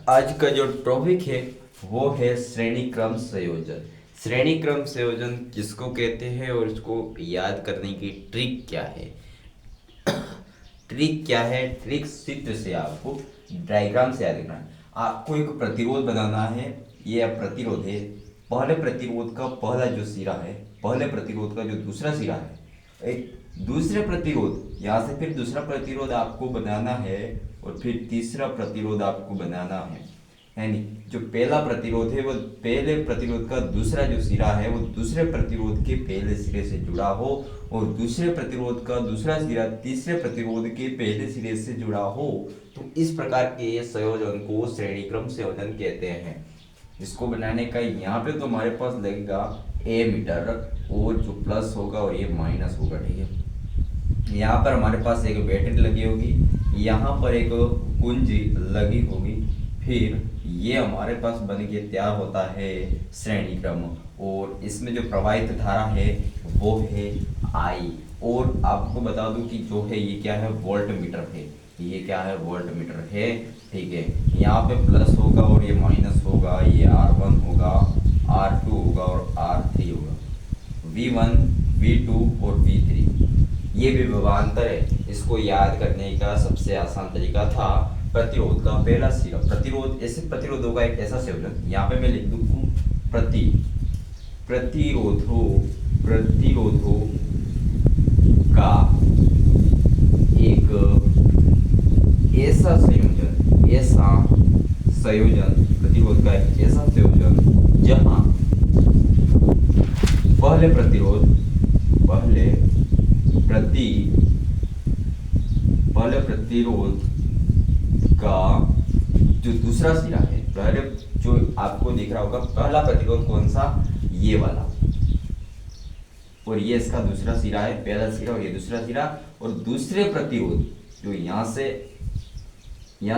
आज का जो टॉपिक है वो है श्रेणी क्रम संयोजन। श्रेणी क्रम संयोजन किसको कहते हैं और इसको याद करने की ट्रिक क्या है? ट्रिक क्या है? ट्रिक चित्र से आपको डायग्राम से याद करना है। आपको एक प्रतिरोध बनाना है। ये अब प्रतिरोध है। पहले प्रतिरोध का पहला जो सिरा है, पहले प्रतिरोध का जो दूसरा सिरा है, एक दूसरे प्रतिरोध, यहाँ से फिर दूसरा प्रतिरोध आपको बनाना है और फिर तीसरा प्रतिरोध आपको बनाना है। यानी जो पहला प्रतिरोध है वो पहले प्रतिरोध का दूसरा जो सिरा है वो दूसरे प्रतिरोध के पहले सिरे से जुड़ा हो और दूसरे प्रतिरोध का दूसरा सिरा तीसरे प्रतिरोध के पहले सिरे से जुड़ा हो। तो इस प्रकार के संयोजन को श्रेणी क्रम संयोजन कहते हैं। इसको बनाने का यहाँ पे तो हमारे पास लगेगा ए मीटर और जो प्लस होगा और ये माइनस होगा, ठीक है। यहाँ पर हमारे पास एक बैटरी लगी होगी, यहाँ पर एक कुंजी लगी होगी, फिर ये हमारे पास बन के तैयार होता है श्रेणी क्रम। और इसमें जो प्रवाहित धारा है वो है आई। और आपको बता दूं कि जो है ये क्या है, वोल्ट मीटर है। ये क्या है, वोल्ट मीटर है, ठीक है। यहाँ पे प्लस होगा और ये माइनस होगा, ये R1 होगा, R2 होगा और R3 होगा, V1 V2 और V3। ये भी विभवांतर है। इसको याद करने का सबसे आसान तरीका था प्रतिरोध का पहला सिरा। प्रतिरोध ऐसे प्रतिरोधों का एक ऐसा संयोजन, यहाँ पे मैं लिख दूं प्रतिरोधों का एक ऐसा संयोजन, प्रतिरोध का एक ऐसा संयोजन जहां पहले प्रतिरोध का जो दूसरा सिरा है, पहले जो आपको दिख रहा होगा पहला प्रतिरोध कौन सा, ये वाला, और ये इसका दूसरा सिरा है, पहला सिरा और ये दूसरा सिरा। और दूसरे प्रतिरोध जो यहाँ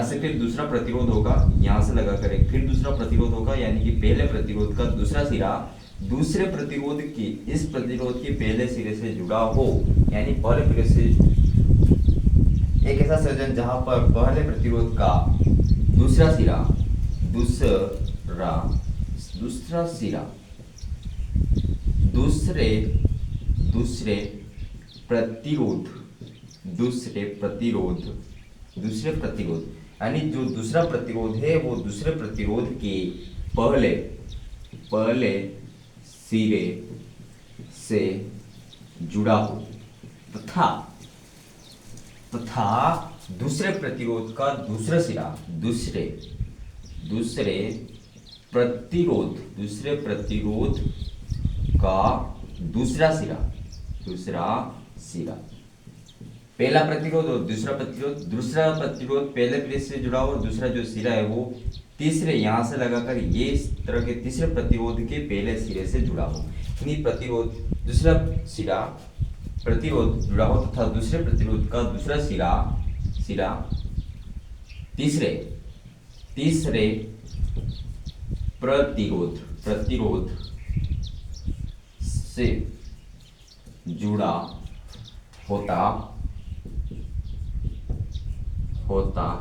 से फिर दूसरा प्रतिरोध होगा, यहाँ से लगा कर एक फिर दूसरा प्रतिरोध होगा, यानी कि पहले प्रतिरोध का दूसरा सिरा दूसरे प्रतिरोध की इस प्रतिरोध के पहले सिरे से जुड़ा हो। यानी पहले सिरे से एक ऐसा संयोजन जहां पर पहले प्रतिरोध का दूसरा सिरा दूसरे प्रतिरोध यानी जो दूसरा प्रतिरोध है वो दूसरे प्रतिरोध के पहले सिरे से जुड़ा हो तथा दूसरे प्रतिरोध का दूसरा सिरा दूसरे प्रतिरोध का दूसरा सिरा पहला प्रतिरोध और दूसरा प्रतिरोध पहले सिरे से जुड़ा हो और दूसरा जो सिरा है वो तीसरे, यहाँ से लगाकर ये इस तरह के तीसरे प्रतिरोध के पहले सिरे से जुड़ा हो। यानी दूसरा सिरा प्रतिरोध जुड़ा हो तथा दूसरे प्रतिरोध का दूसरा सिरा तीसरे प्रतिरोध से जुड़ा होता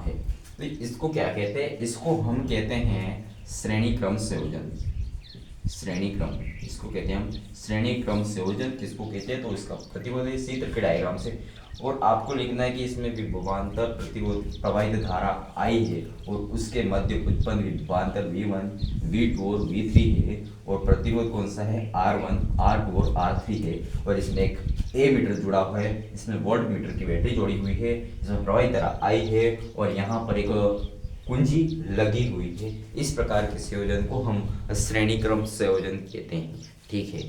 है। तो इसको क्या कहते हैं? इसको हम कहते हैं श्रेणी क्रम संयोजन। इसको कहते हैं हम श्रेणी क्रम संयोजन। किसको कहते हैं? तो इसका प्रतिरोध है इसी तरह के डायग्राम से। और आपको लिखना है कि इसमें विभवांतर प्रतिरोध प्रवाहित धारा I है और उसके मध्य उत्पन्न विभवांतर V1 V2 और V3 है और प्रतिरोध कौन सा है, R1 R2 और R3 है। और इसमें एक ए मीटर जुड़ा हुआ है, इसमें वोल्ट मीटर की बैटरी जोड़ी हुई है, इसमें प्रवाहित धारा I है और यहाँ पर एक कुंजी लगी हुई है। इस प्रकार के संयोजन को हम श्रेणी क्रम संयोजन कहते हैं, ठीक है।